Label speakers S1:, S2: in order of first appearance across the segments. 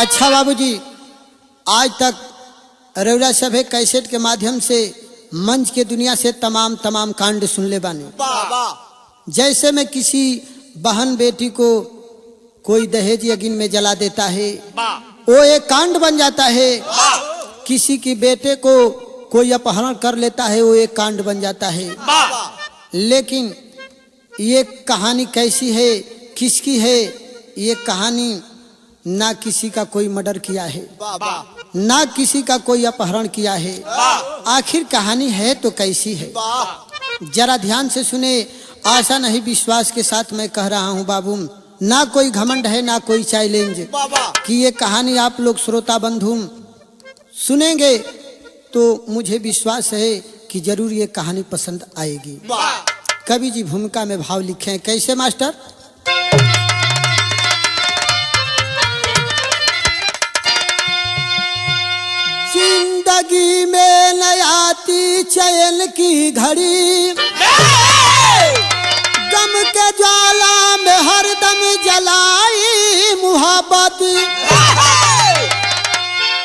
S1: अच्छा बाबूजी, आज तक रउरा सभे कैसेट के माध्यम से मंच के दुनिया से तमाम कांड सुन ले बानी। जैसे में किसी बहन बेटी को कोई दहेज यज्ञ में जला देता है, वो एक कांड बन जाता है। किसी की बेटे को कोई अपहरण कर लेता है, वो एक कांड बन जाता है। लेकिन ये कहानी कैसी है, किसकी है? ये कहानी ना किसी का कोई मर्डर किया है, ना किसी का कोई अपहरण किया है। आखिर कहानी है तो कैसी है, जरा ध्यान से सुने। आशा नहीं विश्वास के साथ मैं कह रहा हूँ बाबू, ना कोई घमंड है ना कोई चैलेंज कि ये कहानी आप लोग श्रोता बंधु सुनेंगे तो मुझे विश्वास है कि जरूर ये कहानी पसंद आएगी। कवि जी भूमिका में भाव लिखे हैं, कैसे मास्टर? जिंदगी में न आती चैन की घड़ी, गम के ज्वाला में हरदम जलाई मुहब्बत।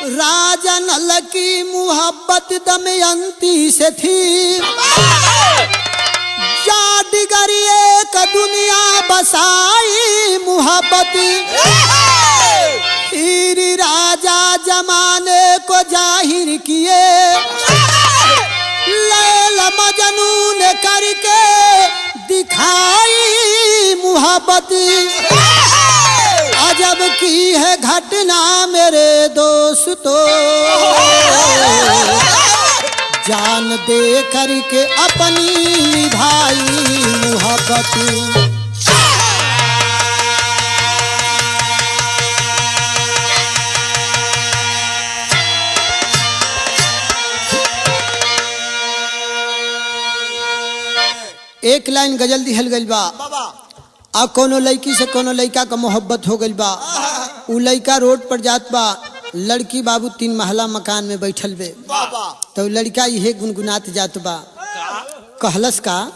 S1: राजा नल की मुहब्बत दमयंती से थी, जादगर एक दुनिया बसाई मुहब्बत। हीर राजा जमाने को जाहिर किए, लैला मजनू ने करके दिखाई मुहब्बत। अजब की है घटना मेरे दोस्तों, जान दे करके अपनी निभाई मुहब्बत। एक लाइन गजल दिहल गइल बा। अब कोनो लड़की से कोनो लड़का का मोहब्बत हो गइल बा। उ लड़का रोड पर जात बा, लड़की बाबू 3 महला मकान में बैठल बे। तो लड़का यही गुनगुनात जात बा, कहलस का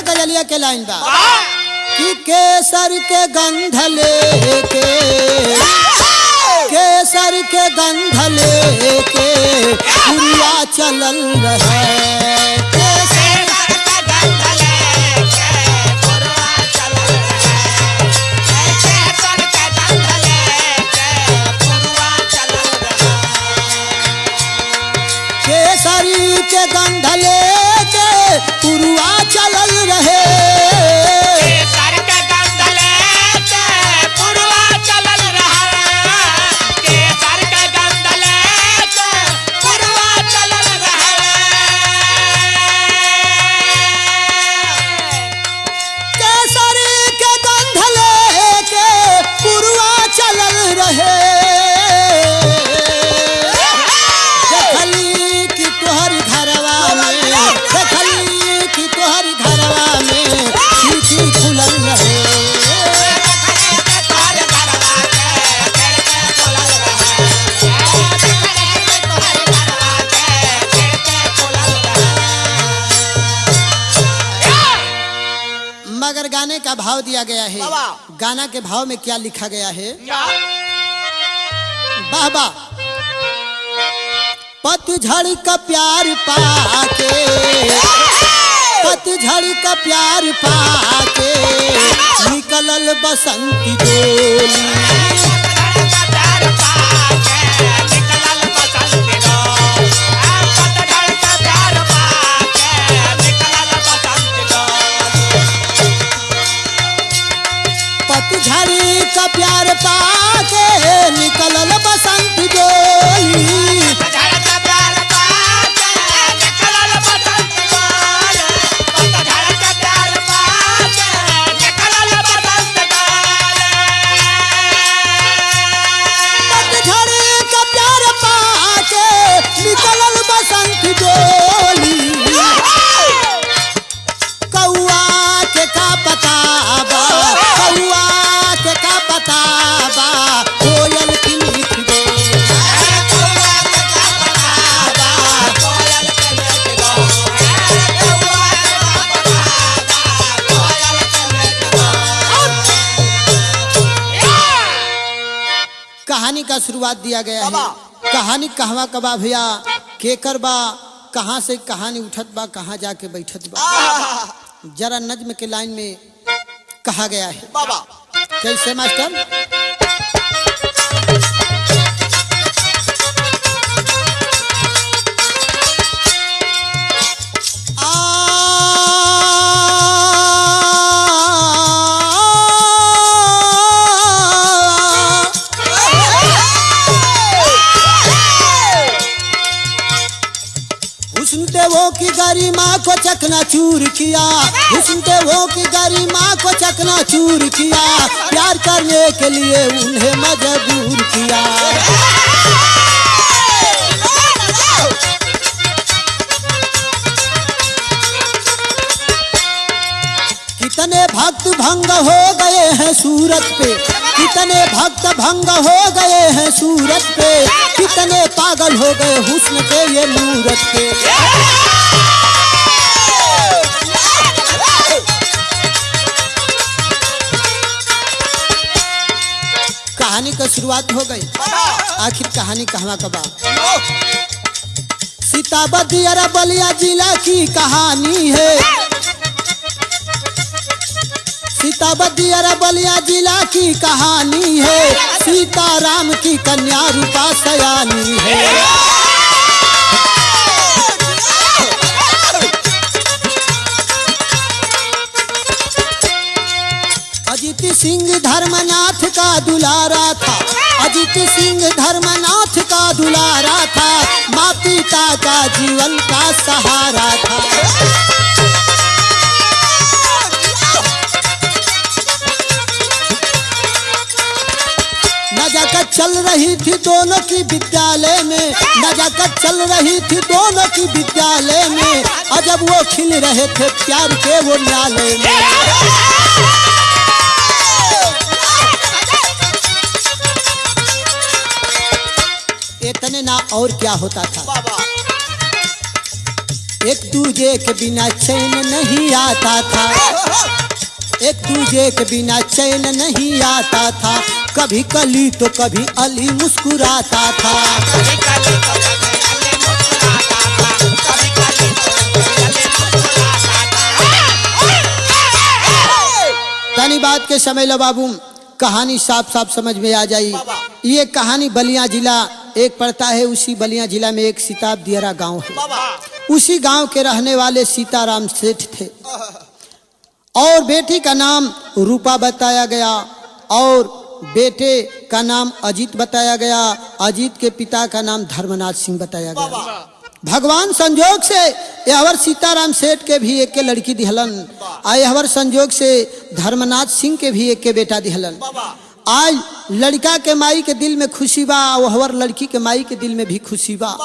S1: गजलिया के लाइन बा कि केसर के गंध लेके, केसर के गंध लेके पुरिया चलल रहे। केसर के गंध लेके पुरिया चलल रहे, केसर के गंध लेके पुरिया चलल रहे। केसरी के गंध लेके पुरिया चलल रहे,
S2: केसर के गंध लेके पुरवा चलल रहे, केसर के गंध लेके पुरवा चलल रहे।
S1: केसरी के गंध लेके पुरवा चलल रहे। देखली कि तोहरी घरवा में, देखली कि तोहरी घरवा में खिड़की खुलल रहे। मगर गाने का भाव दिया गया है। गाना के भाव में क्या लिखा गया है? बाबा पतझड़ का प्यार पाके, पतझड़ का प्यार पाके निकलल बसंती डोली। पतझड़ का प्यार पाके निकलल बसंती डोली। कौआ के का पता बा, कौआ के का पता बा, कहानी का शुरुआत दिया गया है। कहानी कहवा कबा भैया केकर बा, कहाँ से कहानी उठत बा, कहाँ जाके बैठत बा, जरा नज्म के लाइन में कहा गया है। कैसे मास्टर? वो की गरिमा को चकनाचूर किया, हुस्न वो की गरिमा को चकनाचूर किया, प्यार करने के लिए उन्हें मजबूर किया। कितने भक्त भंग हो गए हैं सूरत पे, कितने भक्त भंग हो गए हैं सूरत पे, कितने पागल हो गए हुस्न के ये मूरत पे। कहानी का शुरुआत हो गई, आखिर कहानी कहवा कबा। सीताबदी बलिया जिला की कहानी है, सीताबदी बलिया जिला की कहानी है, सीताराम की कन्या रूपा सयानी है। अजित सिंह धर्मनाथ का दुलारा था, अजित सिंह धर्मनाथ का दुलारा था, माँ पिता का जीवन का सहारा था। नजाकत चल रही थी दोनों की विद्यालय में, नजाकत चल रही थी दोनों की विद्यालय में, और जब वो खिल रहे थे प्यार के वो न्यायालय में। इतने ना और क्या होता था, एक दूजे के बिना चैन नहीं आता था, एक दूजे के बिना चैन नहीं आता था, कभी कली तो कभी अली मुस्कुराता था। तनी बात के समय लो बाबू, कहानी साफ साफ समझ में आ जाई। ये कहानी बलिया जिला एक पड़ता है, उसी बलिया जिला में एक सिताब दियरा गांव है। उसी गांव के रहने वाले सीताराम सेठ थे, और बेटी का नाम रूपा बताया गया, और बेटे का नाम अजीत बताया गया, अजीत के पिता का नाम धर्मनाथ सिंह बताया गया। भगवान संजोग से यहवर सीताराम सेठ के भी एक के लड़की दिहलन, यहवर संजोग से धर्मनाथ सिंह के भी एक के बेटा दिहलन। आज लड़का के माई के दिल में खुशी बा, वहवर लड़की के माई के दिल में भी खुशी बा।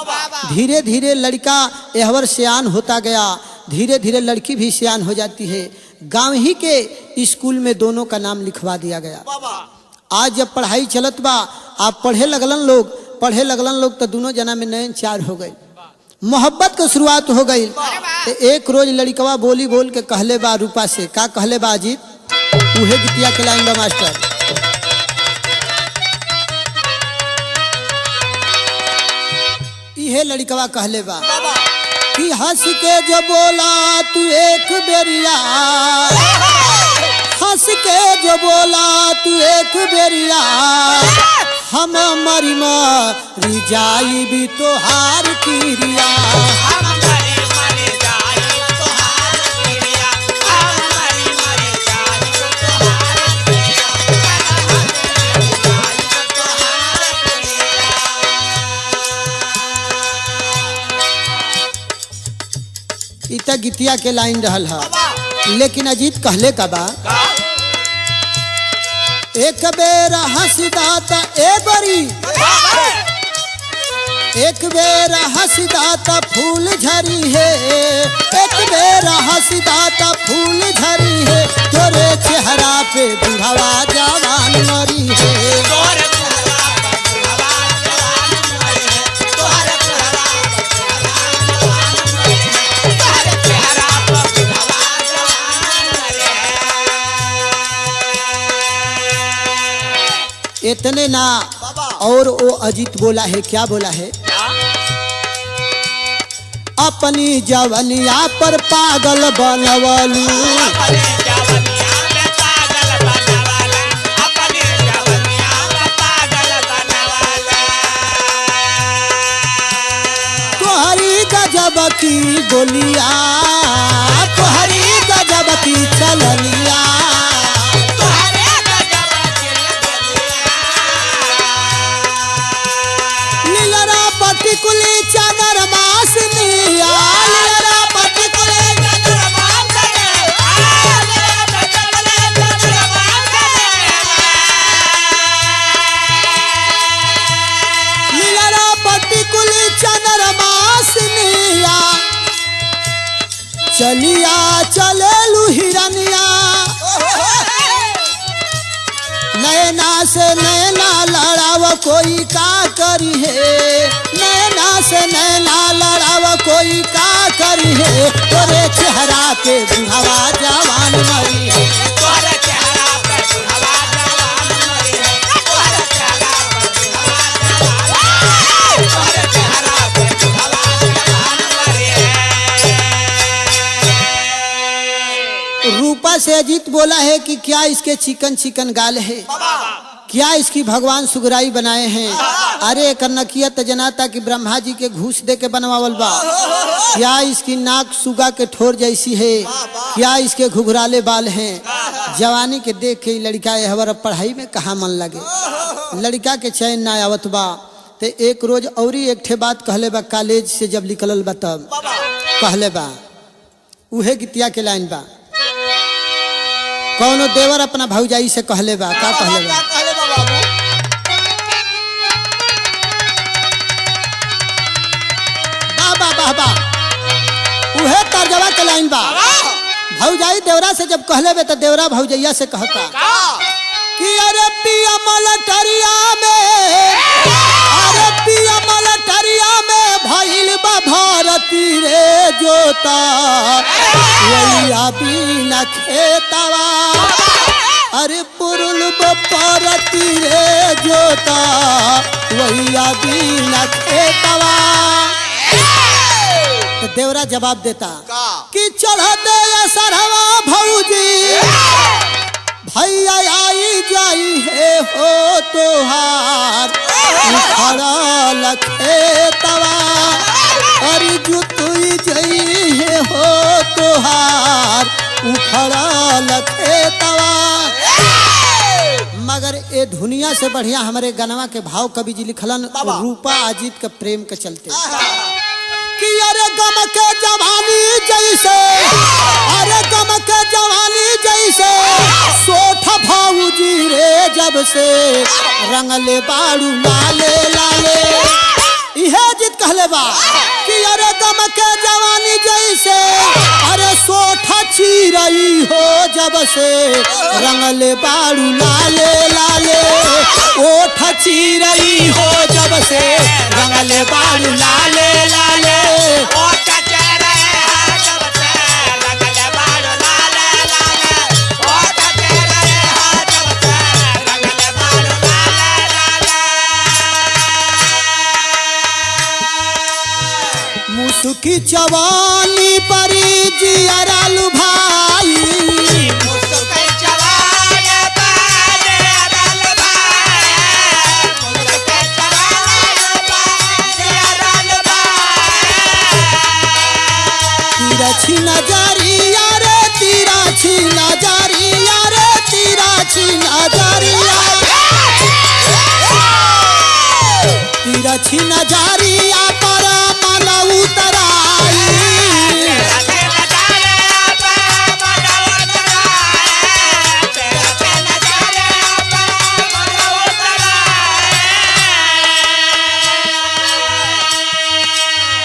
S1: धीरे धीरे लड़का यहवर सियान होता गया, धीरे धीरे लड़की भी सियान हो जाती है। गांव ही के स्कूल में दोनों का नाम लिखवा दिया गया। आज जब पढ़ाई चलत बा, आप पढ़े लगलन लोग तो दोनों जना में नयन चार हो गए, मोहब्बत की शुरुआत हो गई। तो एक रोज लड़कवा बोली बोल के कहले बा रूपा से, का कहले बा अजीत? उहे गीतिया के लाइन बा मास्टर। इहे लड़कवा कहले बा कि हंस के जो बोला तू एक बेरिया, हंस के जो बोला तू एक बेरिया, हम मरी मरी जाई भी तोहार किरिया। इतना गीतिया के लाइन रहल है, लेकिन अजीत कहले का बा, एक बेर हंसदाता ए बरी, एक बेर हंसदाता फूल झरी है, एक बेर हंसदाता फूल झरी है, तोरे चेहरा पे बुढ़ावा जवान मरी है। इतने ना और वो अजीत बोला है, क्या बोला है? अपनी जवनिया पर पागल बनवलू,
S2: अपने जवनिया में पागल बनवाला, अपने जवनिया में पागल बनवाला।
S1: तोहरी गजब की बोलिया, तोहरी गजब की चलनिया,
S2: तोहरे गजब के बलिया।
S1: लीलरा पटिकुली चादर मासनिया, लीलरा पटिकुली
S2: चंद्रमान करे, मेरा चंद्रमान करे।
S1: लीलरा पटिकुली चादर मासनिया, चलिया चलेलू हिरनिया, नैना से नैना लड़ाव कोई का करी है, नैना से नैना लड़ाव कोई का करी है, तोरे चेहरा पे बुढ़ावा जवान मरी है,
S2: तोहरे चेहरा पे बुढ़वा जवान मरी है, तोहरे चेहरा पे बुढ़वा जवान, तोहरे चेहरा पे बुढ़वा जवान मरी है।
S1: रूपा से अजीत बोला है कि क्या इसके चिकन चिकन गाल है, क्या इसकी भगवान सुगराई बनाए हैं, अरे कन्नकिया तजनाता कि ब्रह्मा जी के घूस दे के बनवावल बा, क्या इसकी नाक सुगा के ठोर जैसी है, क्या इसके घुघराले बाल हैं, जवानी के देख के लड़का हमारा पढ़ाई में कहाँ मन लगे, लड़का के चैन ना आवत बा। ते एक रोज औरी एक ठे बात कहले बा, कॉलेज से जब निकलल बा तब कहले बा, उहे गीतिया के लाइन बा, कौनो देवर अपना भौजाई से कहले बा, का कहले बा? बाबा बाबा उहे तर्जवा के लाइन बा, भौजाई देवरा से जब कहले बे तो देवरा भौजैया से कहता कि अरे पिया मलटरिया में, अरे पिया मलटरिया में भइल बा भारती रे जोता, वैया बिना खेतवा, अरे पुरुल परती रे जोता, वैया बिना खेतवा। तो देवरा जवाब देता कि चढ़ दे सरहवा भौजी, भैया आई जाई है हो तोहार, उखड़ल खेतवा, अरे जुतुई जई है हो तोहार, उखड़ल खेतवा। मगर ए दुनिया से बढ़िया हमारे गनवा के भाव कवि जी लिखलन रूपा अजीत के प्रेम के चलते कि अरे गम के जवानी जैसे, अरे गम के जवानी जैसे, सोठ भाऊजी रे जब से रंगले बाड़ू लाले लाले, इहे जित कहले बा कि अरे गम के जवानी जैसे, अरे सोठ चिरई हो जब से रंगले बाड़ू लाले लाले, ओठ चिरई हो जब से रंगले बाड़ू लाले लाले।
S2: ओ चचेरे जब से रंगले बाड़ू लाले लाले, ओ चचेरे जब से रंगले बाड़ू लाले लाले।
S1: मुसुकी जवानी परी जियरा लुभाई,
S2: मुस्कुराए जवान बाजे अरल भाई, मुस्कुराए जवान बाजे अरल भाई।
S1: तिरछी नजरिया रे, तिरछी नजरिया रे, तिरछी नजरिया, तिरछी नजरिया पर मन उतराई,
S2: तेरा नजारे पर मन उतराए, तेरा नजारे पर मन उतराए।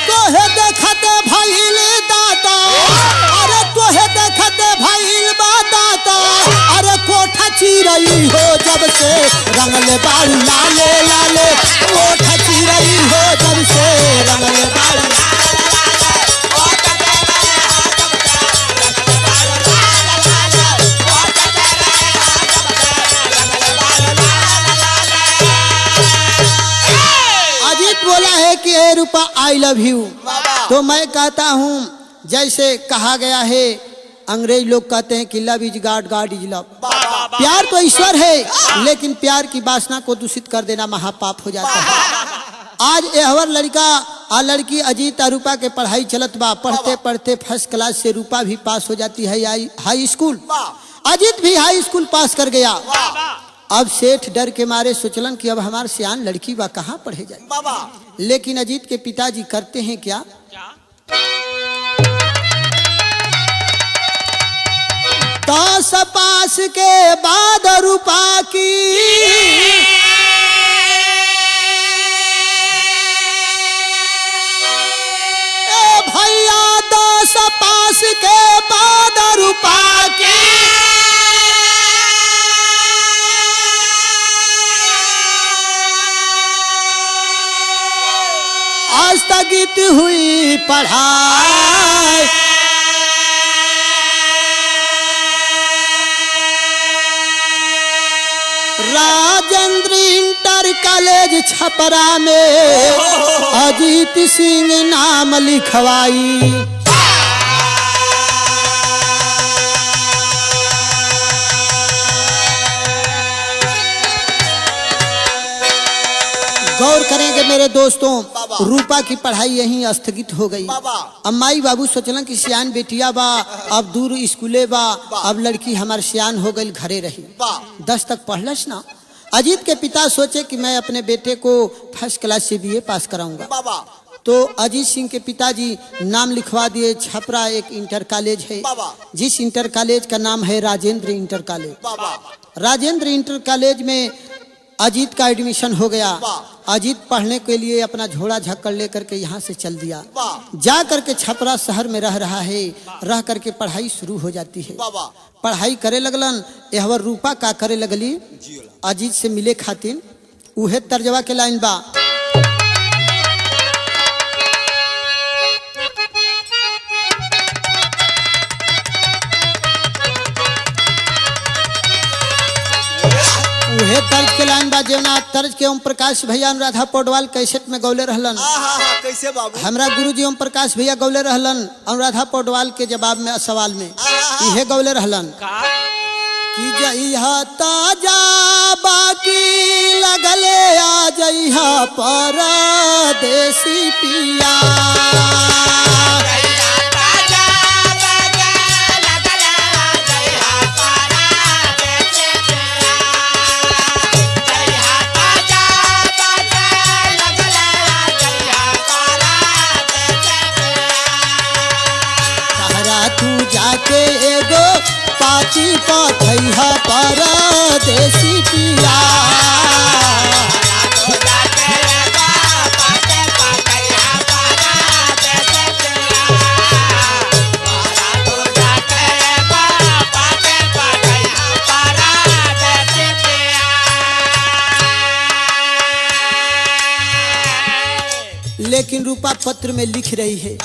S1: तोहे देखते भइल दाता, अरे तोहे देखते भइल बा दाता, अरे कोठा चिरई हो जब से रंगले बाड़ू लाले लाले, कोठा चिरई हो जब से रंगले बाड़ू। ए रूपा आई लव यू, तो मैं कहता हूँ जैसे कहा गया है, अंग्रेज लोग कहते हैं कि love is God, God is love. प्यार तो ईश्वर है, लेकिन प्यार की वासना को दूषित कर देना महापाप हो जाता है। आज एहवर लड़का आ लड़की अजीत और रूपा के पढ़ाई चलत बा, पढ़ते पढ़ते फर्स्ट क्लास से रूपा भी पास हो जाती है हाई स्कूल, अजीत भी हाई स्कूल पास कर गया। अब सेठ डर के मारे सोचलन कि अब हमारे सियान लड़की बा कहाँ पढ़े जाए, लेकिन अजीत के पिताजी करते हैं क्या, दस पास के बाद रूपा की भैया, दस पास के बाद रूपा की स्थगित हुई पढ़ाई। राजेंद्र इंटर कॉलेज छपरा में अजीत सिंह नाम लिखवाई। गौर करेंगे मेरे दोस्तों, रूपा की पढ़ाई यहीं स्थगित हो गई। अब माई बाबू सोचलन कि सियान बेटिया बा, अब दूर स्कूले बा, अब लड़की हमार सियान हो गई, घरे रही, 10 तक पढ़लस ना। अजीत के पिता सोचे कि मैं अपने बेटे को फर्स्ट क्लास से BA पास कराऊंगा, तो अजीत सिंह के पिताजी नाम लिखवा दिए छपरा एक इंटर कॉलेज है, जिस इंटर कॉलेज का नाम है Rajendra inter college. Rajendra inter college में अजीत का एडमिशन हो गया। अजीत पढ़ने के लिए अपना झोला झक्कड़ लेकर के यहाँ से चल दिया, जा करके छपरा शहर में रह रहा है। रह करके पढ़ाई शुरू हो जाती है, पढ़ाई करे लगलन। यहवर रूपा का करे लगली, अजीत से मिले खातिर उहे तर्जवा के लाइन बा, उहे तर्ज के लाइन बा जेवना तर्ज के ओम प्रकाश भैया अनुराधा पौडवाल कैसेट में गौले रहलन।
S2: कैसे बाबू?
S1: हमरा गुरुजी ओम प्रकाश भैया गौले रहलन अनुराधा पौडवाल के जवाब में सवाल में इहे गौले रहलन कि जइहा ताजा बाकी लगले आ जइहा परदेसी पिया। जाके एगो पाची पथैहा परदेसी पिया। लेकिन रूपा पत्र में लिख रही है,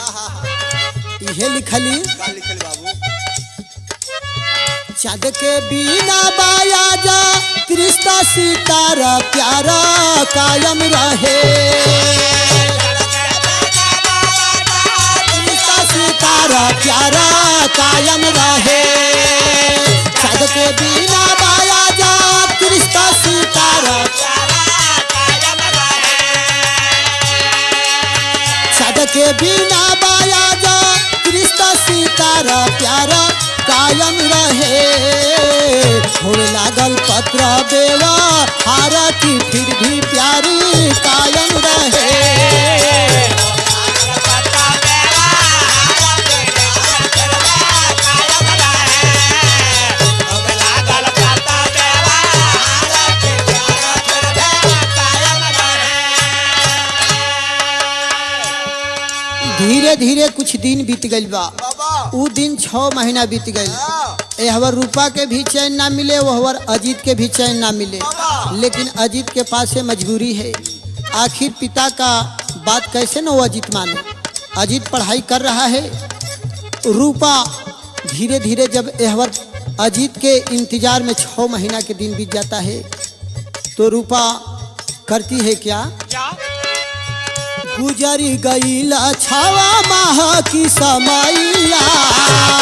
S1: यह लिखली चाँद के बिना बाया जा रिश्ता सितारा प्यारा कायम रहे। रिश्ता सितारा प्यारा कायम रहे। चाँद के बिना बाया जा रिश्ता सितारा, चाँद के बिना बाया जा रिश्ता सितारा प्यारा कायम रहे। होने लागल पत्र बेवा हारा की फिर भी प्यारी कायम रहे। धीरे धीरे कुछ दिन बीत गई बा, उ दिन 6 महीना बीत गई। यहवर रूपा के भी चैन ना मिले, वहवर अजीत के भी चैन ना मिले। लेकिन अजीत के पास से मजबूरी है, आखिर पिता का बात कैसे न वो अजीत माने। अजीत पढ़ाई कर रहा है, रूपा धीरे धीरे जब यहवर अजीत के इंतजार में 6 महीना के दिन बीत जाता है, तो रूपा करती है क्या, गुजरी गईला छावा माह की समैया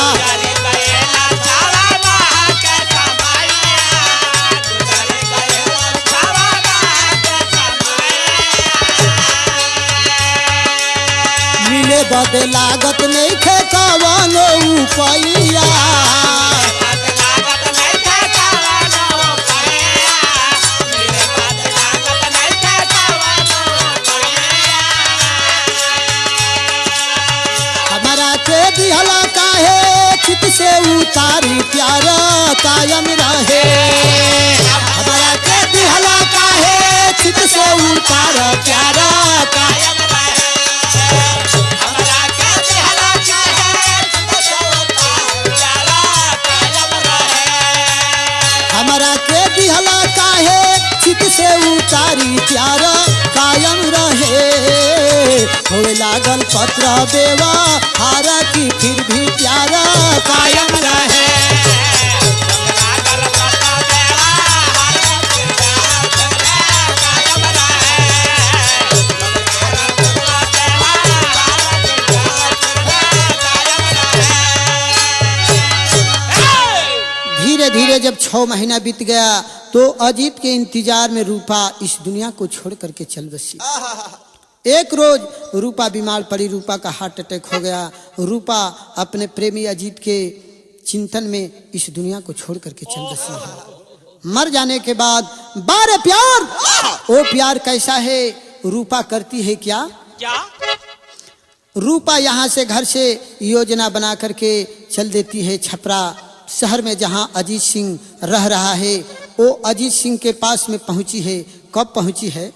S2: गुजर गएला छावा माह के समैया गुजर गएला छावा माह के समैया
S1: मिले बदे लागत नहीं खे कवनो उपैया हमारा के दिहला काहे चित से उतारी प्यार कायम रहे हमारा के दिहला काहे चित से उतार प्यार कायम हमारा के दिहला काहे चित से उतारी प्यार कायम रहे होए लागल पत्र देवा हारा की फिर भी प्यार कायम रहे धीरे धीरे जब 6 महीना बीत गया तो अजीत के इंतजार में रूपा इस दुनिया को छोड़ करके चल बसी। एक रोज रूपा बीमार पड़ी, रूपा का हार्ट अटैक हो गया। रूपा अपने प्रेमी अजीत के चिंतन में इस दुनिया को छोड़ करके चल बसी है। मर जाने के बाद बारे प्यार, वो प्यार कैसा है? रूपा करती है क्या? रूपा यहाँ से घर से योजना बना करके चल देती है छपरा शहर में, जहाँ अजीत सिंह रह रहा है। वो अजीत सिंह के पास में पहुंची है। कब पहुंची है?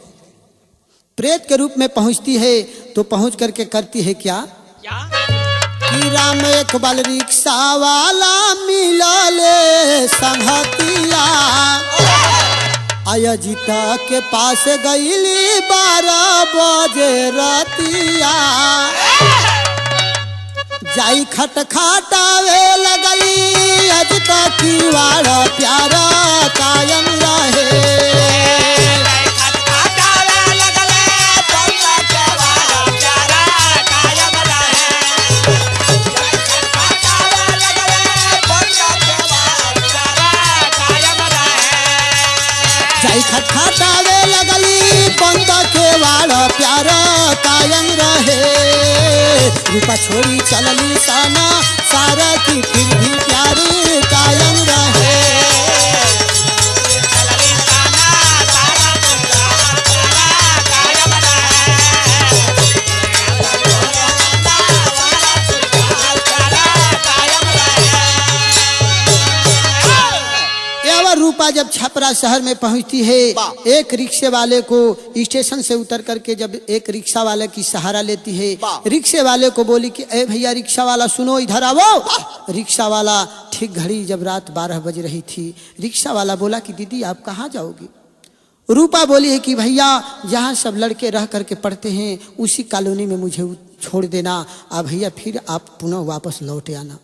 S1: प्रेत के रूप में पहुंचती है। तो पहुंच करके करती है क्या? कि राम एक बल रिक्शा वाला मिला ले संगतिया, अजीता के पास गईली 12 बजे रतिया, जाई खटखटावे लगली अजीता की वाड़ा प्यारा कायम रहे। खटखटावे लगली बंद के वाड़ा प्यारा कायम रहे। रूपा छोड़ी चलली साना सारा की फिर भी प्यारी कायम रहे। रूपा जब छपरा शहर में पहुंचती है, एक रिक्शे वाले को स्टेशन से उतर करके जब एक रिक्शा वाले की सहारा लेती है, रिक्शे वाले को बोली कि ए भैया रिक्शा वाला सुनो इधर आओ। रिक्शा वाला ठीक घड़ी जब रात 12 बज रही थी, रिक्शा वाला बोला कि दीदी आप कहाँ जाओगी? रूपा बोली है कि भैया जहाँ सब लड़के रह करके पढ़ते हैं उसी कॉलोनी में मुझे छोड़ देना, अब भैया फिर आप पुनः वापस लौट आना।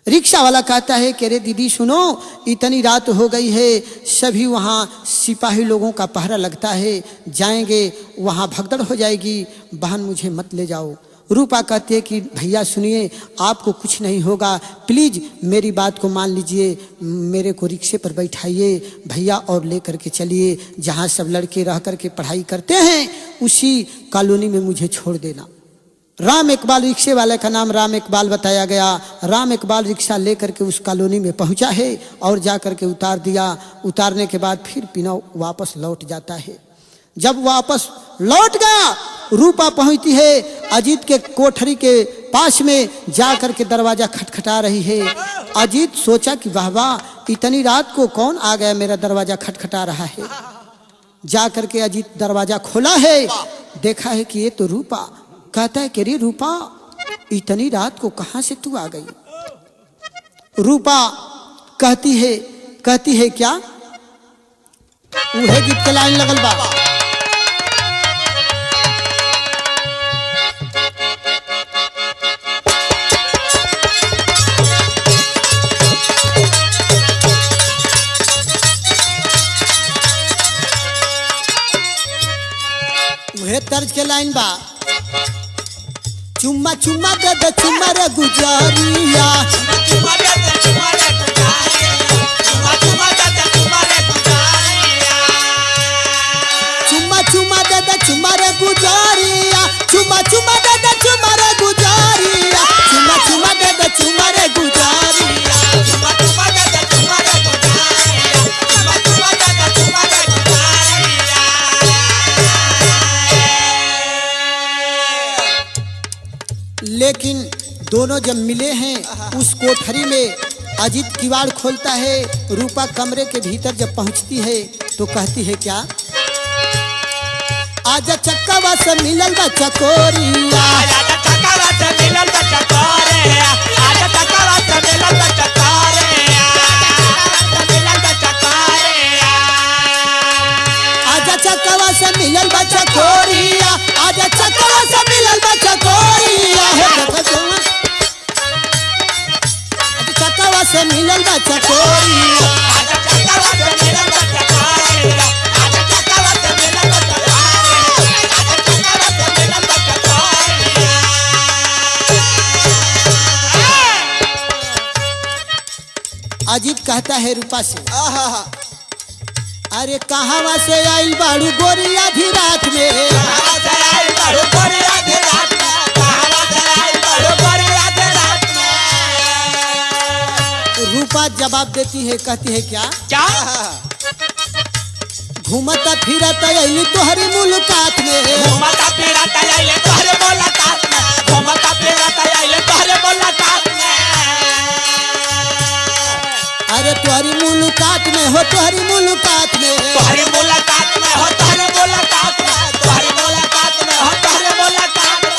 S1: रिक्शा वाला कहता है कि अरे दीदी सुनो, इतनी रात हो गई है, सभी वहाँ सिपाही लोगों का पहरा लगता है, जाएंगे वहाँ भगदड़ हो जाएगी, बहन मुझे मत ले जाओ। रूपा कहती है कि भैया सुनिए, आपको कुछ नहीं होगा, प्लीज मेरी बात को मान लीजिए, मेरे को रिक्शे पर बैठाइए भैया और ले करके चलिए, जहाँ सब लड़के रह करके पढ़ाई करते हैं उसी कॉलोनी में मुझे छोड़ देना। राम इकबाल, रिक्शे वाले का नाम राम इकबाल बताया गया। राम इकबाल रिक्शा लेकर के उस कॉलोनी में पहुंचा है और जा करके उतार दिया। उतारने के बाद फिर पिना वापस लौट जाता है। जब वापस लौट गया, रूपा पहुंचती है अजीत के कोठरी के पास में, जा करके दरवाजा खटखटा रही है। अजीत सोचा कि वाह वाह, इतनी रात को कौन आ गया, मेरा दरवाजा खटखटा रहा है। जा करके अजीत दरवाजा खोला है, देखा है कि ये तो रूपा। कहता है कि रे रूपा, इतनी रात को कहां से तू आ गई? रूपा कहती है क्या? उहे गीत के लाइन लगल बा। उहे तर्ज के लाइन बा। चुम्मा चुम्मा दे दे चुम्मा रे गुजरिया
S2: चुम्मा दे दे चुम्मा रे गुजारिया चुम्मा दे दे चुम्मा रे गुजारिया
S1: चुम्मा चुम्मा दे दे चुम्मा रे गुजरिया चुम्मा चुम्मा दे दे चुम्मा रे गुजरिया चुम्मा चुम्मा दे दे चुम्मा रे गुजरिया
S2: चुम्मा चुम्मा दे दे चुम्मा रे गुजारिया चुम्मा चुम्मा दे दे चुम्मा रे गुजारिया।
S1: लेकिन दोनों जब मिले हैं उस कोठरी में अजीत किवाड़ खोलता है। रूपा कमरे के भीतर जब पहुंचती है तो कहती है क्या, आजा चक्कावा से मिलल बा चकोरिया
S2: आजा चक्कावा से मिलल बा चकोरिया आजा चक्कावा से मिलल बा चकोरिया मिलल बा चकोरिया
S1: आजा चक्कावा से मिलल बा चकोरिया आजा चक्कावा से मिलल बा चकोरिया हे चक्कावा से मिलल बा चकोरिया
S2: आजा चक्कावा से मिलल बा चकोरिया आजा चक्कावा से मिलल बा चकोरिया आजा चक्कावा से मिलल बा चकोरिया।
S1: अजीत कहता है रूपा से, अरे कहां से आइल बाड़ू गोरिया भी रात में
S2: कहां से आइल बाड़ू गोरिया भी रात में कहां से आइल बाड़ू गोरिया भी रात में।
S1: रूपा जवाब देती है, कहती है क्या,
S2: क्या
S1: घूमता फिरता अइली तोहरी मुलाकात में
S2: घूमता फिरता अइले तोहरे मुलाकात में घूमता फिरता अइले तोहरे मुलाकात में।
S1: अरे तोहरी मुलाकात में हो तोहरी मुलाकात में
S2: तोहरी मुलाकात में हो तोहरे मुलाकात में तोहरी मुलाकात में हो तोहरे मुलाकात में।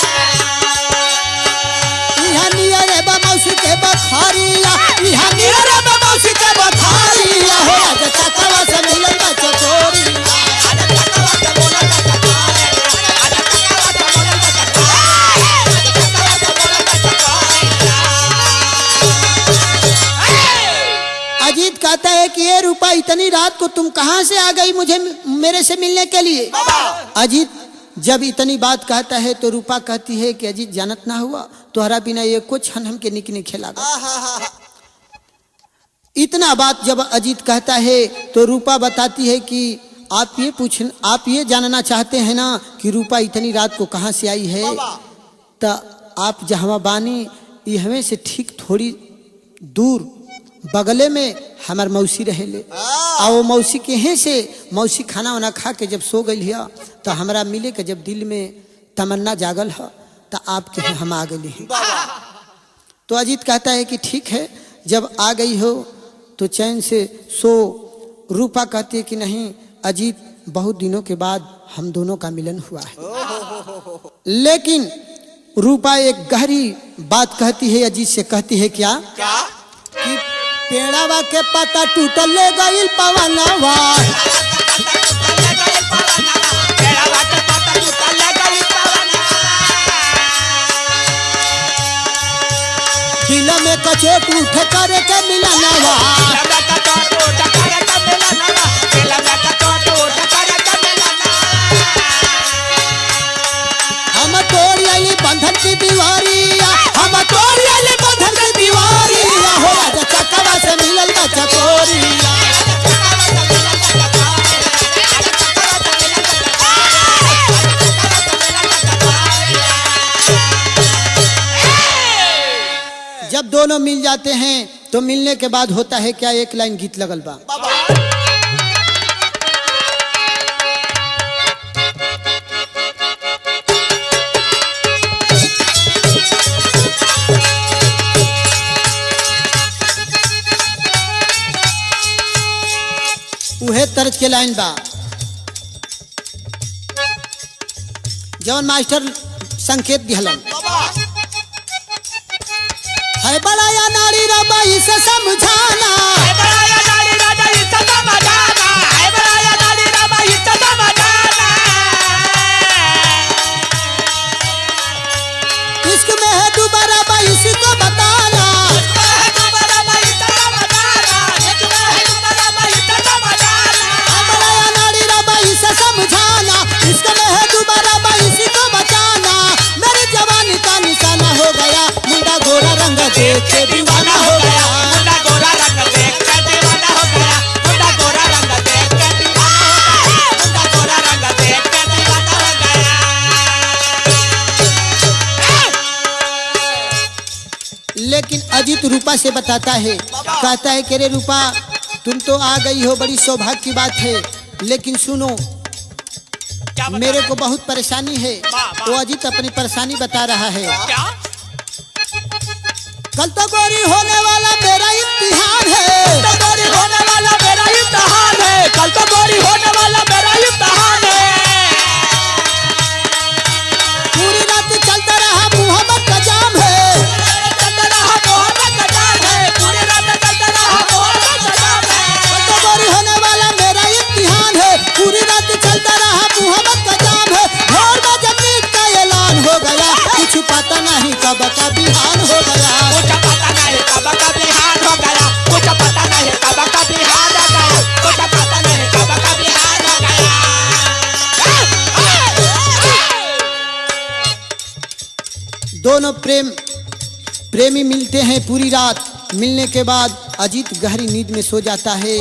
S1: इहा नियर बा मौसी के बखारिया इहा नियर बा मौसी के बखारिया हो आजा चक्कावा से मिलल बा चकोरिया
S2: आजा चक्कावा से मिलल बा चकोरिया आजा चक्कावा से मिलल बा चकोरिया आजा चक्कावा से मिलल बा चकोरिया।
S1: अजीत कहता है कि ये रूपा इतनी रात को तुम कहां से आ गई मुझे मेरे से मिलने के लिए। अजीत जब इतनी बात कहता है तो रूपा कहती है कि अजीत जानत ना हुआ तोहरा बिना ये कुछ क्षण हमके निक नहीं खेला। इतना बात जब अजीत कहता है तो रूपा बताती है कि आप ये जानना चाहते हैं ना कि रूपा इतनी रात को कहां से आई है, तो आप जहाँ बानी हमें से ठीक थोड़ी दूर बगले में हमार मौसी रहेले और वो मौसी के हैं से मौसी खाना वाना खा के जब सो गई है तो हमरा मिले के जब दिल में तमन्ना जागल है तो आपके हैं हम आ गए हैं। तो अजीत कहता है कि ठीक है जब आ गई हो तो चैन से सो। रूपा कहती है कि नहीं अजीत बहुत दिनों के बाद हम दोनों का मिलन हुआ है। लेकिन रूपा एक गहरी बात कहती है अजीत से, कहती है क्या कि पेड़ावा के पत्ता टूटल ले गइल पवनवा दिल में कचोट उठ करे के मिलनवा हम तोड़ आइली बंधन की दीवारिया हम तोड़ आइली बंधन की दीवारिया हो आजा चक्कावा से मिलल बा चकोरिया जब दोनों मिल जाते हैं तो मिलने के बाद होता है क्या, एक लाइन गीत लगल बा। उहे तर्ज के लाइन बा जौन मास्टर संकेत दिहलन है बड़ा या नारी रबा इसे समझाना इश्क में है दोबारा बा इसी को बताना बड़ा या नारी रबा इसे समझाना इश्क में है दोबारा बा इसी को बताना के दीवाना हो गया।
S2: मुंडा गोरा रंग देख के दीवाना हो गया। मुंडा गोरा रंग देख के दीवाना हो गया। मुंडा गोरा रंग देख के दीवाना हो गया।
S1: लेकिन अजीत रूपा से बताता है, कहता है कि रे रूपा तुम तो आ गई हो, बड़ी सौभाग्य की बात है, लेकिन सुनो
S2: क्या बता
S1: मेरे
S2: रहा
S1: को बहुत परेशानी है।
S2: वाह।
S1: वो अजीत अपनी परेशानी बता रहा है।
S2: है? क्या
S1: कल तो गोरी होने वाला मेरा इम्तिहान है।
S2: कल तो गोरी होने वाला मेरा इम्तिहान है। कल तो गोरी होने वाला मेरा इम्तिहान है।
S1: पूरी रात चलता रहा मोहब्बत का जाम है।
S2: चलता रहा मोहब्बत का जाम है। पूरी रात चलता रहा मोहब्बत का जाम है।
S1: कल तो गोरी होने वाला मेरा इम्तिहान है। पूरी रात चलता रहा मोहब्बत का जाम है। भोर में जब नींद का ऐलान हो गया, कुछ पता नहीं कब का बिहान हो गया।
S2: कुछ पता नहीं कब का बिहान हो गया। कुछ पता नहीं कब का बिहान हो गया। कुछ पता नहीं कब का बिहान हो गया।
S1: दोनों प्रेमी मिलते हैं पूरी रात। मिलने के बाद अजीत गहरी नींद में सो जाता है,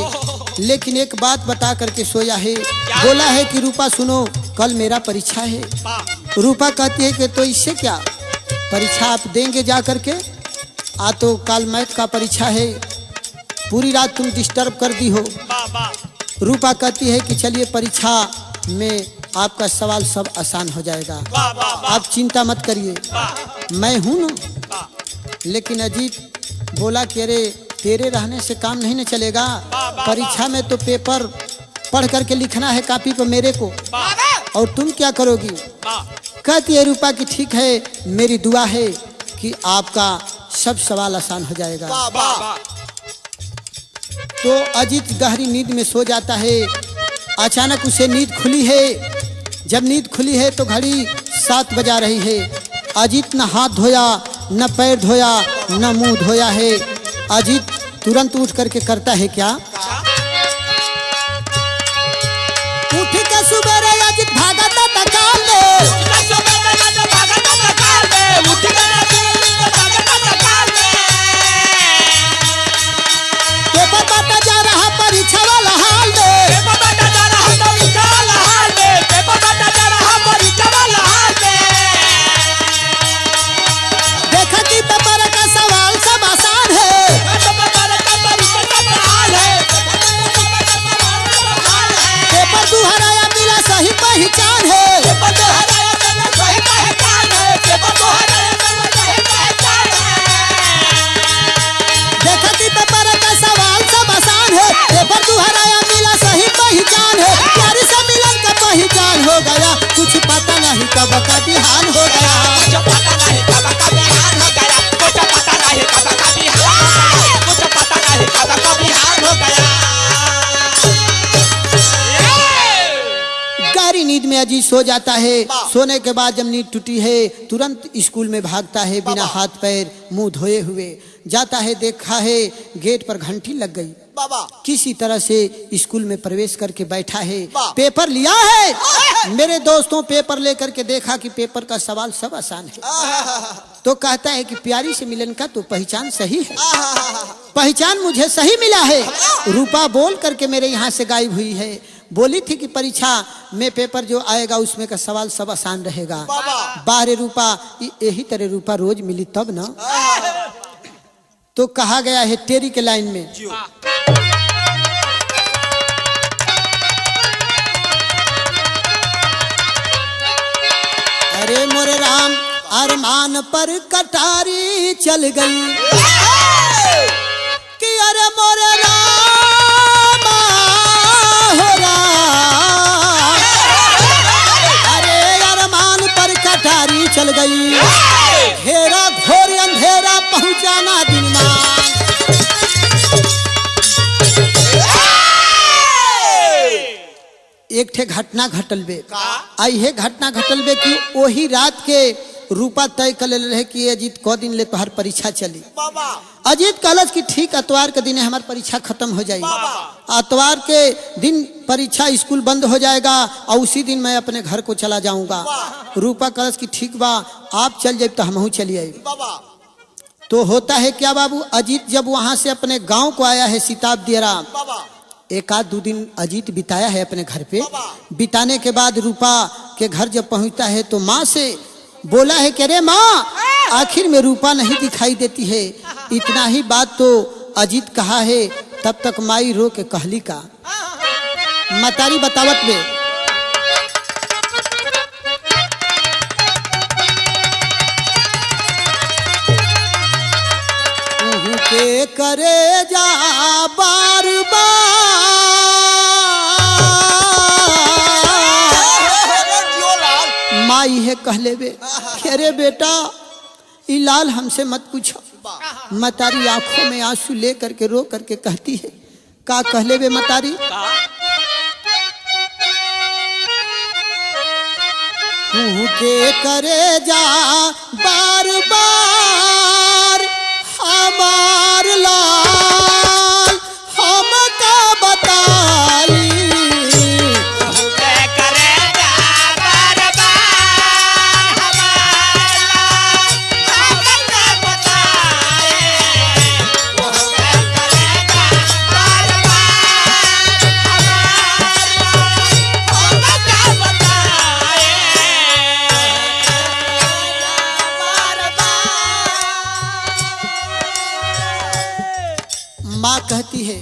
S1: लेकिन एक बात बता करके सोया है। बोला है कि रूपा सुनो, कल मेरा परीक्षा है। रूपा कहती है कि तो इससे क्या, परीक्षा आप देंगे जा करके। आ तो कल मैथ का परीक्षा है, पूरी रात तुम डिस्टर्ब कर दी हो। रूपा कहती है कि चलिए परीक्षा में आपका सवाल सब आसान हो जाएगा, आप चिंता मत करिए, मैं हूँ ना। लेकिन अजीत बोला कि अरे तेरे रहने से काम नहीं न चलेगा, परीक्षा में तो पेपर पढ़ करके लिखना है कॉपी पर मेरे को, और तुम क्या करोगी। कहती है रूपा कि ठीक है, मेरी दुआ है कि आपका सब सवाल आसान हो जाएगा। तो अजीत गहरी नींद में सो जाता है। अचानक उसे नींद खुली है। जब नींद खुली है तो घड़ी 7 बजा रही है। अजीत न हाथ धोया, न पैर धोया, न मुंह धोया है। अजीत तुरंत उठ करके करता है क्या, उठ के सुबेरे अजीत भागा था तकाल में। पेपर बांटा जा रहा परीक्षा वाला हाल में। देखा कि पेपर का सवाल सब आसान है। पेपर दुहराया मिला सही पहचान है। देखा कि पेपर का सवाल सब आसान है। पेपर दुहराया मिला सही पहचान है। प्यारी से मिलन का पहचान हो गया, कुछ पता नहीं कब का बिहान हो गया। गहरी नींद में अजीत सो जाता है। सोने के बाद जब नींद टूटी है, तुरंत स्कूल में भागता है, बिना हाथ पैर मुंह धोए हुए जाता है। देखा है गेट पर घंटी लग गई। किसी तरह से स्कूल में प्रवेश करके बैठा है। पेपर लिया है। मेरे दोस्तों पेपर लेकर के देखा कि पेपर का सवाल सब आसान है। तो कहता है कि प्यारी से मिलन का तो पहचान सही है, पहचान मुझे सही मिला है। रूपा बोल करके मेरे यहाँ से गायब हुई है। बोली थी कि परीक्षा में पेपर जो आएगा उसमें का सवाल सब आसान रहेगा। बाहर रूपा, यही तरह रूपा रोज मिली तब ना। तो कहा गया है तेरी के लाइन में, अरे मोरे राम अरमान पर कटारी चल गई कि अरे मोरे राम हो राम, अरे अरमान पर कटारी चल गई। घेरा घोर अंधेरा पहुंचाना दिन मान। एक ठे घटना घटल बे। आई है घटना घटल बे कि वही रात के रूपा तय कर ले रहे कि अजीत को दिन ले तोहर परीक्षा चली। अजीत कहलस कि ठीक अतवार के दिन हमार परीक्षा खत्म हो जाएगी। अतवार के दिन परीक्षा स्कूल बंद हो जाएगा और उसी दिन मैं अपने घर को चला जाऊंगा। रूपा कहलस कि ठीक बा, आप चल जाए तो हमहू चली आई। तो होता है क्या बाबू, अजीत जब वहां से अपने गांव को आया है सिताब दियरा, एक आध 2 दिन अजीत बिताया है अपने घर पे। बिताने के बाद रूपा के घर जब पहुंचता है तो माँ से बोला है कि अरे माँ, आखिर में रूपा नहीं दिखाई देती है। इतना ही बात तो अजीत कहा है, तब तक माई रो के कहली का मतारी बतावत में, के करे जा बार बार माई है कहले बे, अरे बेटा ई लाल हमसे मत पूछो। मतारी आंखों में आंसू ले करके रो करके कहती है, का कहले बे मतारी, के करे जा बार बार हमार लाल हमका बताई, माँ कहती है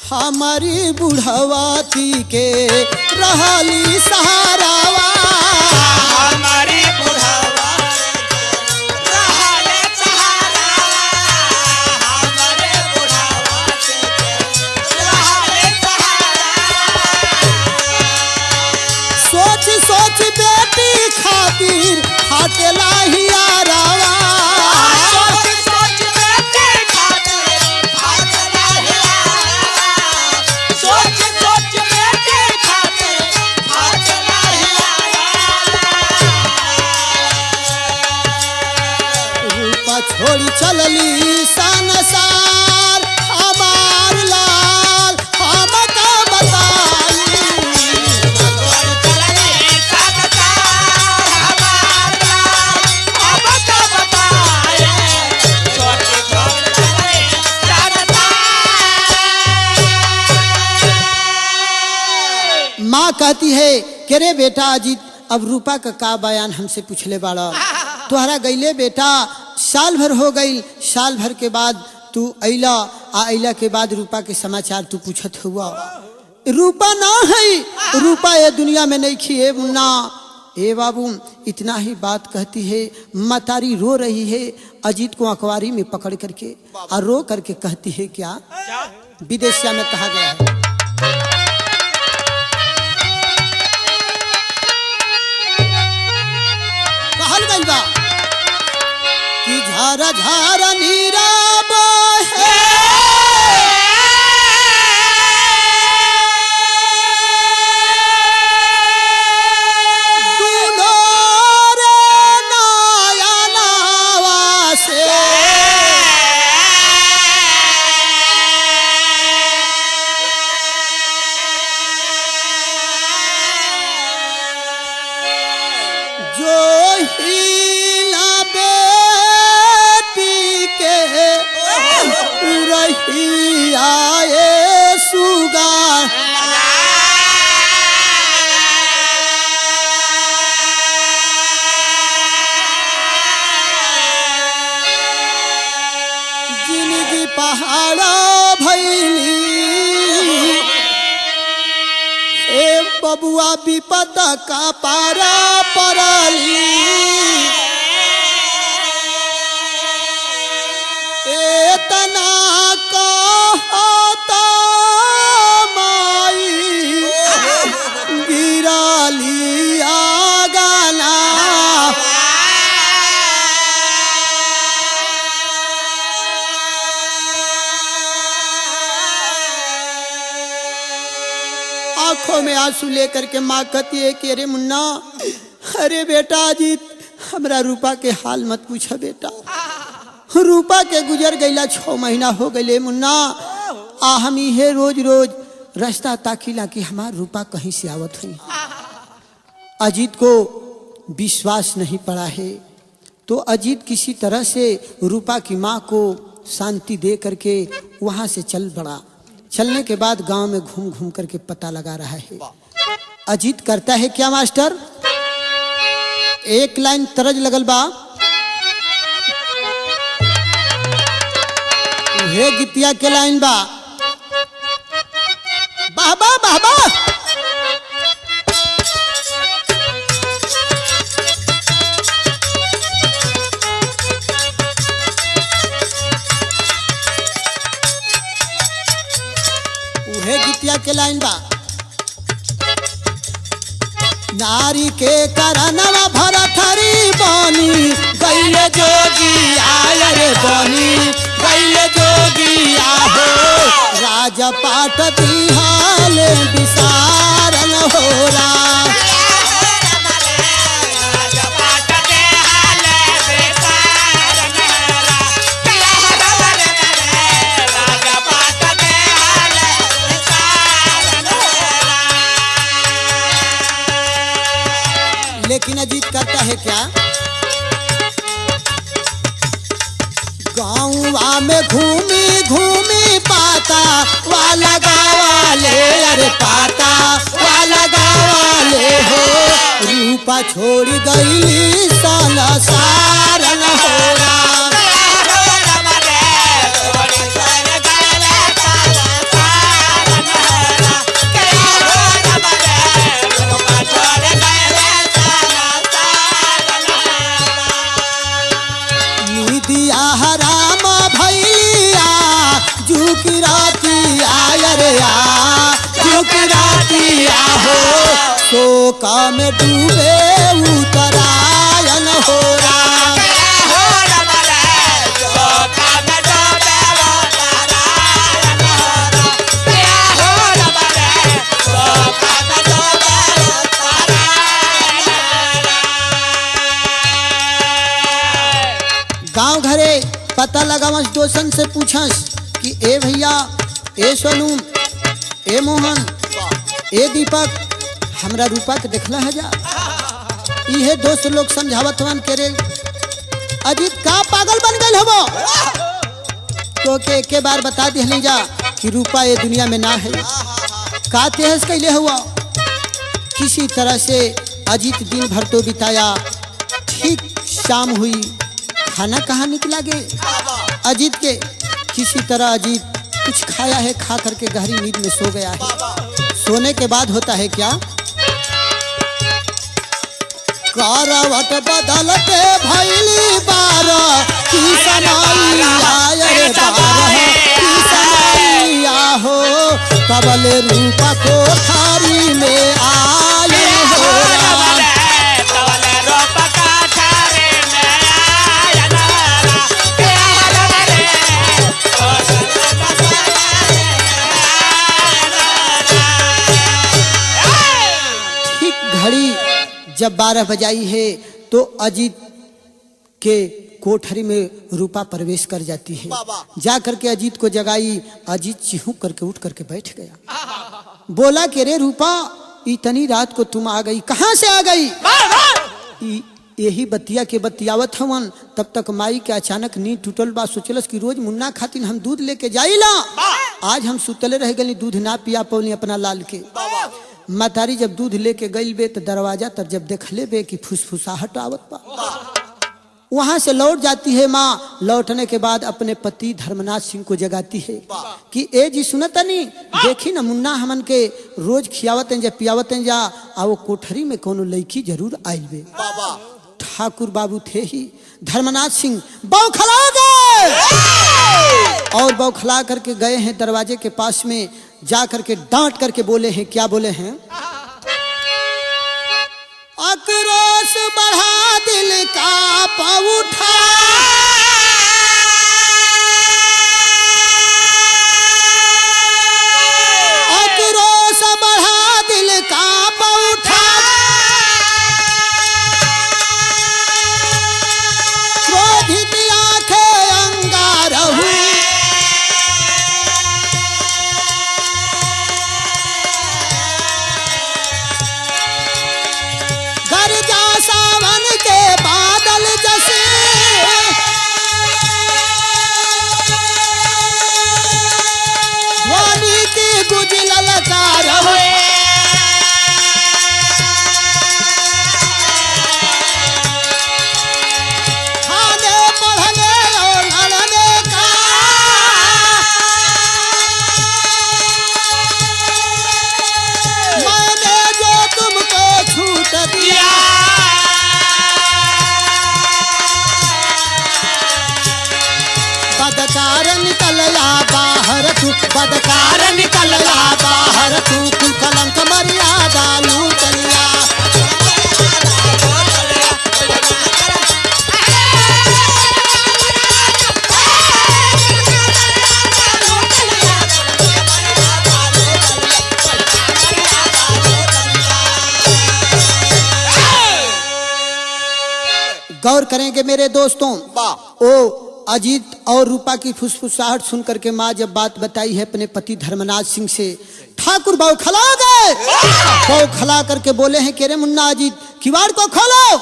S1: हमारी बुढ़ावाती के रहली सहारावा,
S2: हमारी बुढ़ावा रहले सहारावा, हमारे बुढ़ावा रहले सहारावा।
S1: सोच सोच बेटी खातिर हाटेला ही आरावा, छोड़ी चलली संसार हमार लाल हमका बताई, माँ कहती है कि रे बेटा अजीत, अब रूपा का बयान हमसे पूछले बाड़ा, तुहरा गईले बेटा साल भर हो गई, साल भर के बाद तू अइला, अइला के बाद रूपा के समाचार तू पूछत हुआ। रूपा ना है, रूपा ये दुनिया में नहीं खी है मुन्ना। ए बाबू इतना ही बात कहती है, मतारी रो रही है अजीत को अखबारी में पकड़ करके, और रो करके कहती है क्या, विदेशिया में कहा गया है, कहल गई बा कि झारा झारा नीरा बहे, दूनो रे नयनवा से, जो हिला बेटी के रही आए सुगा, जिंदगी पहाड़ा भैली ए बबुआ विपद का पारा पड़ली, एतना कहता माई गिराली आगाना, आंखों में आंसू लेकर के माँ कहती है कि अरे मुन्ना, अरे बेटा अजीत हमरा रूपा के हाल मत पूछा बेटा, रूपा के गुजर गईला 6 महीना हो गए मुन्ना, आ हम ये रोज रोज रास्ता ताकीला कि हमार रूपा कहीं से आवत हुई। अजीत को विश्वास नहीं पड़ा है, तो अजीत किसी तरह से रूपा की माँ को शांति दे करके वहां से चल पड़ा। चलने के बाद गांव में घूम घूम करके पता लगा रहा है। अजीत करता है क्या मास्टर, एक लाइन तरज लगल बा, हे गीतिया के लाइन बा, बाबा बाबा उहे गीतिया के लाइन बा, नारी के करनवा भरथरी बनी गईले जोगी आय रे बनी गईले जोगी आहो, राजपाट दिहाल विसारन होरा। लेकिन अजीत करता है क्या, गाँव में घूमी घूमी पाता वाला गावाले, अरे पाता वाला गावाले हो, रूपा छोड़ गई साला सारन होरा। हराम भैया जुकी रातिया जुकी रातिया हो, शोका में डूबे उतरायन होरा। गांव घरे पता लगावस, दोसन से पूछस कि ए भैया, ए सोनू, ए मोहन, ए दीपक, हमरा रूपा के देखला है जा। इहे दोस्त लोग समझावत हवन के रे अजीत का पागल बन गए हवो, तो के एक बार बता दिहली जा कि रूपा ये दुनिया में ना है। का तेहस कैले हुआ, किसी तरह से अजीत दिन भर तो बिताया। ठीक शाम हुई, खाना कहाँ निकला गे अजीत के, किसी तरह अजीत कुछ खाया है, खा करके गहरी नींद में सो गया है। सोने के बाद होता है क्या, करवट बदलते भैली बार की समाई हो, कबल रूपा को थारी में आए हो। जब 12 बजाई है तो अजीत के कोठरी में रूपा प्रवेश कर जाती है। जा करके अजीत को जगाई, अजीत चिहूक करके उठ करके बैठ गया। बोला कि रे रूपा, इतनी रात को तुम आ गई, कहाँ से आ गई? यही बतिया के बतियावत हवन, तब तक माई के अचानक नींद टूटल बा। सोचलस कि रोज मुन्ना खातिर हम दूध लेके जाइला, आज हम सुतले रह गई, दूध ना पिया पौनी अपना लाल के। मातारी जब दूध लेके गई बे तो दरवाजा तर जब देख ले बे कि फुसफुसाहट आवत बा, वहां से लौट जाती है माँ। लौटने के बाद अपने पति धर्मनाथ सिंह को जगाती है कि ए जी सुनतनी, देखी ना मुन्ना हमन के रोज खियावत जा पियावत जा, आ वो कोठरी में कोनो लड़की जरूर आइल बे। ठाकुर बाबू थे ही धर्मनाथ सिंह बौखला गए और बौखला करके गए हैं दरवाजे के पास में, जा करके डांट करके बोले हैं, क्या बोले हैं? आक्रोश बढ़ा दिल का पउठा, आक्रोश बढ़ा दिल का पउठा, क्रोधित आंखें अंगार हुई, सावन के बादल जैसे बदकार निकल आ बाहर तू, बदकार निकल आ बाहर तू, कुल कलंक मर्यादा लूट लिया। गौर करेंगे मेरे दोस्तों, ओ अजीत और रूपा की फुसफुसाहट सुन करके माँ जब बात बताई है अपने पति धर्मनाथ सिंह से, ठाकुर बौखला गए। बौखला करके बोले हैं कि रे मुन्ना अजीत किवाड़ को खोलो।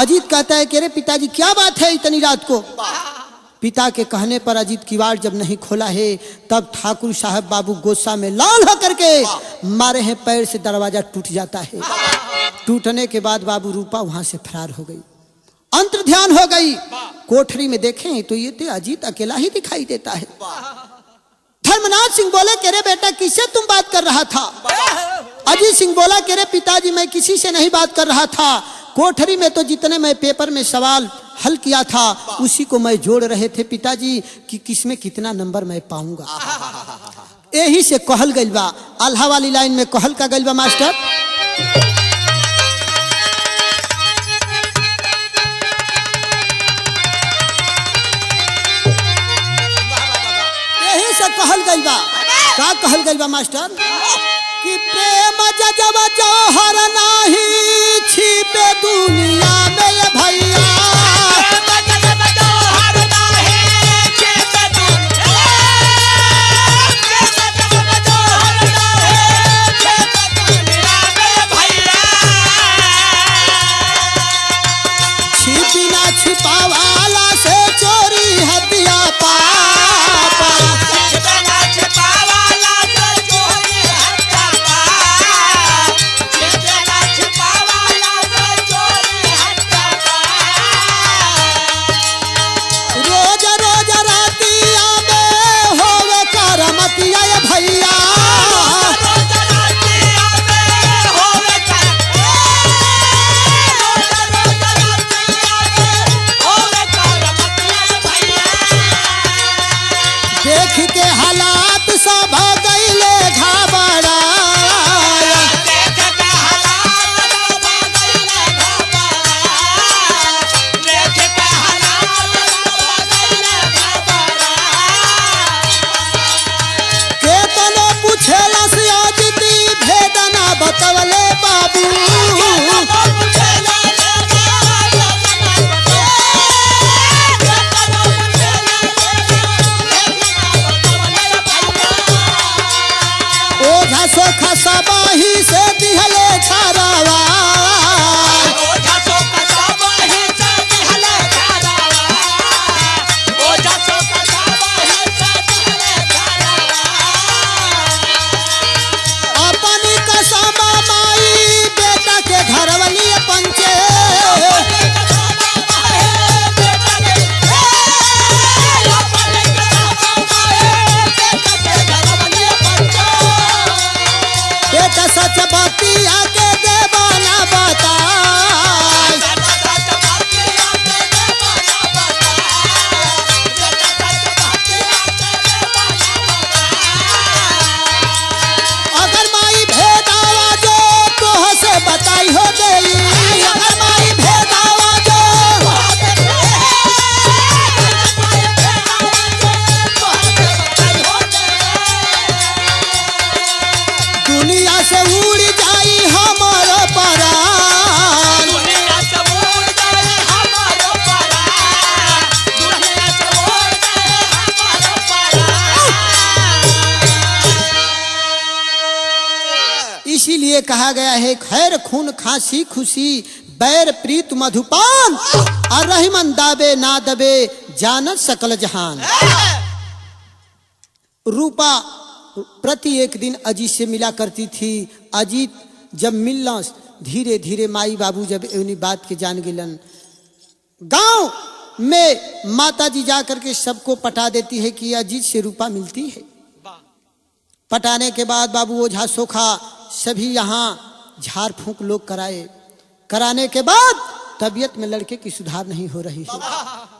S1: अजीत कहता है कि रे पिताजी क्या बात है इतनी रात को। पिता के कहने पर अजीत किवाड़ जब नहीं खोला है तब ठाकुर साहब बाबू गोस्सा में लाल होकर के मारे हैं, पैर से दरवाजा टूट जाता है। टूटने के बाद बाबू रूपा वहां से फरार हो गई, अंतर ध्यान हो गई। कोठरी में देखें तो ये अजीत अकेला ही दिखाई देता है। धर्मनाथ सिंह बोले कि रे बेटा किससे तुम बात कर रहा था। अजीत सिंह बोला कि रे पिताजी मैं किसी से नहीं बात कर रहा था, कोठरी में तो जितने मैं पेपर में सवाल हल किया था उसी को मैं जोड़ रहे थे पिताजी कि किसमें कितना नंबर मैं पाऊंगा। यही से कहल गइल बा, आल्हा वाली लाइन में कहल का गइल बा मास्टर, कहल गइल बा। का कहल गइल बा मास्टर कि प्रेम जजब जौहर नाही छिपे दुनिया में ये भैया। छिपी ना छिपावाला से चोरी हत्या पापा। सबाही से दिहले छारावा अपनी कसम माई बेटा के घर वाली पंचे। सच बतिया के देवाना बता, अगर माई भेदावा जो तोह से बताई हो गई, अगर माई भेदावा जो दुनिया से उड़ जाई हमारो परान, दुनिया से उड़ जाई हमारो परान, दुनिया से उड़ जाई हमारो परान। इसीलिए कहा गया है खैर खून खांसी खुशी बैर प्रीत मधुपान, और रहीमन दाबे ना दबे जानत सकल जहान। रूपा प्रति एक दिन अजीत से मिला करती थी। अजीत जब मिलना धीरे धीरे माई बाबू जब उन्हीं बात के जान गिलन, गांव में माता जी जाकर के सबको पटा देती है कि अजीत से रूपा मिलती है। पटाने के बाद बाबू ओझा सोखा सभी यहाँ झाड़ फूंक लोग कराए, कराने के बाद तबीयत में लड़के की सुधार नहीं हो रही है।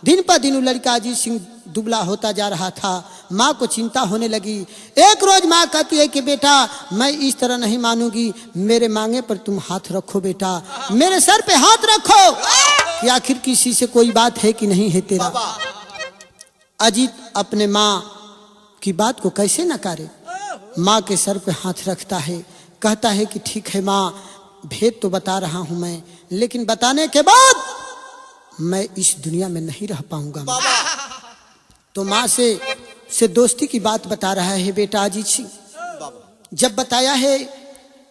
S1: दिन पर दिन वो लड़का अजीत सिंह दुबला होता जा रहा था। माँ को चिंता होने लगी। एक रोज माँ कहती है कि बेटा मैं इस तरह नहीं मानूंगी, मेरे मांगे पर तुम हाथ रखो बेटा, मेरे सर पे हाथ रखो कि आखिर किसी से कोई बात है कि नहीं है तेरा। अजीत अपने माँ की बात को कैसे नकारे, माँ के सर पे हाथ रखता है, कहता है कि ठीक है माँ, भेद तो बता रहा हूं मैं, लेकिन बताने के बाद मैं इस दुनिया में नहीं रह पाऊंगा। तो माँ से दोस्ती की बात बता रहा है बेटा अजीत सिंह। जब बताया है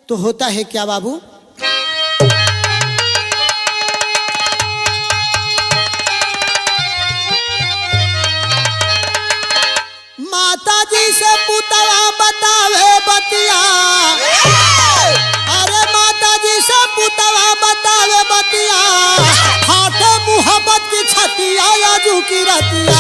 S1: तो होता है क्या बाबू, माता जी से पुतवा बतावे बतिया, अरे माता जी से पुतवा बतावे बतिया, हाथे मुहब्बत की छतिया या झुकी रतिया।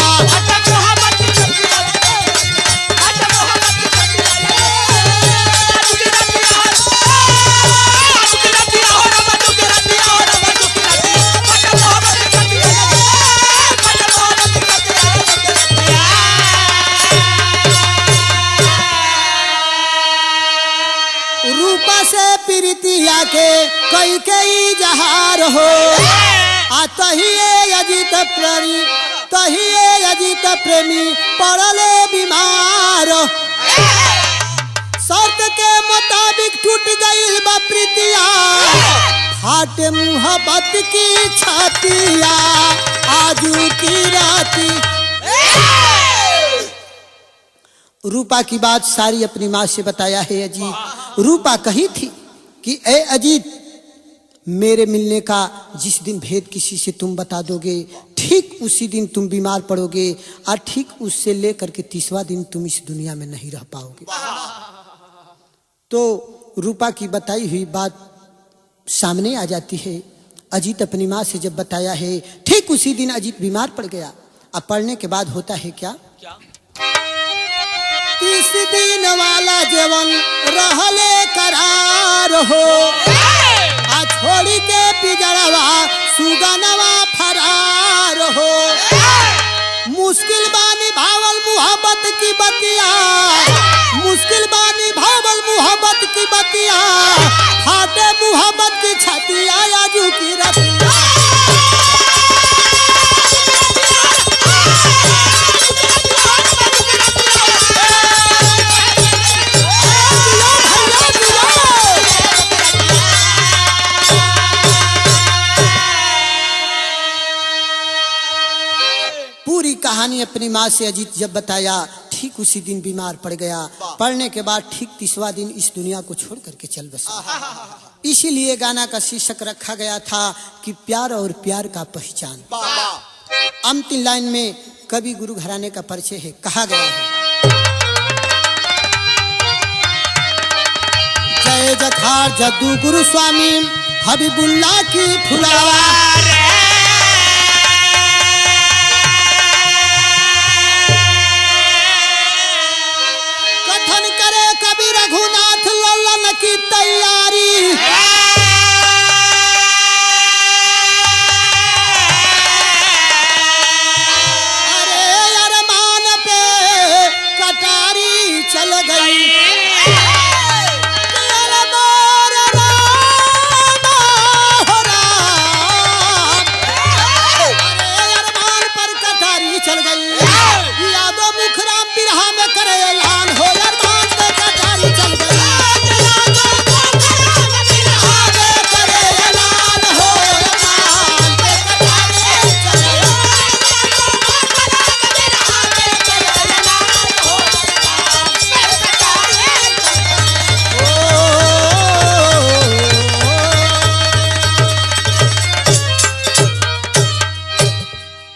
S1: रूपा से प्रीतिया के कई कई जहार हो, तहिए अजीत प्रेमी पड़ले बीमार। शर्त के मुताबिक टूट गई बा प्रीतिया, फाटे मुहब्बत की छातिया आजू की राती। रूपा की बात सारी अपनी माँ से बताया है अजीत। रूपा कही थी कि ए अजीत, मेरे मिलने का जिस दिन भेद किसी से तुम बता दोगे, ठीक उसी दिन तुम बीमार पड़ोगे और ठीक उससे लेकर के 30वां दिन तुम इस दुनिया में नहीं रह पाओगे। तो रूपा की बताई हुई बात सामने आ जाती है। अजीत अपनी माँ से जब बताया है, ठीक उसी दिन अजीत बीमार पड़ गया। अब पढ़ने के बाद होता है क्या, 30 दिन वाला जीवन रहले करार हो, आ छोड़ी के पिजड़वा सुगनवा फरार हो। मुश्किल बानी भावल मुहब्बत की बतिया, मुश्किल बानी भावल मुहब्बत की बतिया, फाटे मुहब्बत की छतिया आजू की रतिया। पूरी कहानी अपनी माँ से अजीत जब बताया, ठीक उसी दिन बीमार पड़ गया। पड़ने के बाद ठीक 30वां दिन इस दुनिया को छोड़ करके चल बसा। इसीलिए गाना का शीर्षक रखा गया था कि प्यार और प्यार का पहचान। अंतिम लाइन में कवि गुरु घराने का परिचय है, कहा गया है, जय जखार जद्दू गुरु स्वामी हबीबुल्लाह की फुलावा। कथन करे कवि रघुनाथ लल्लन की तैयारी।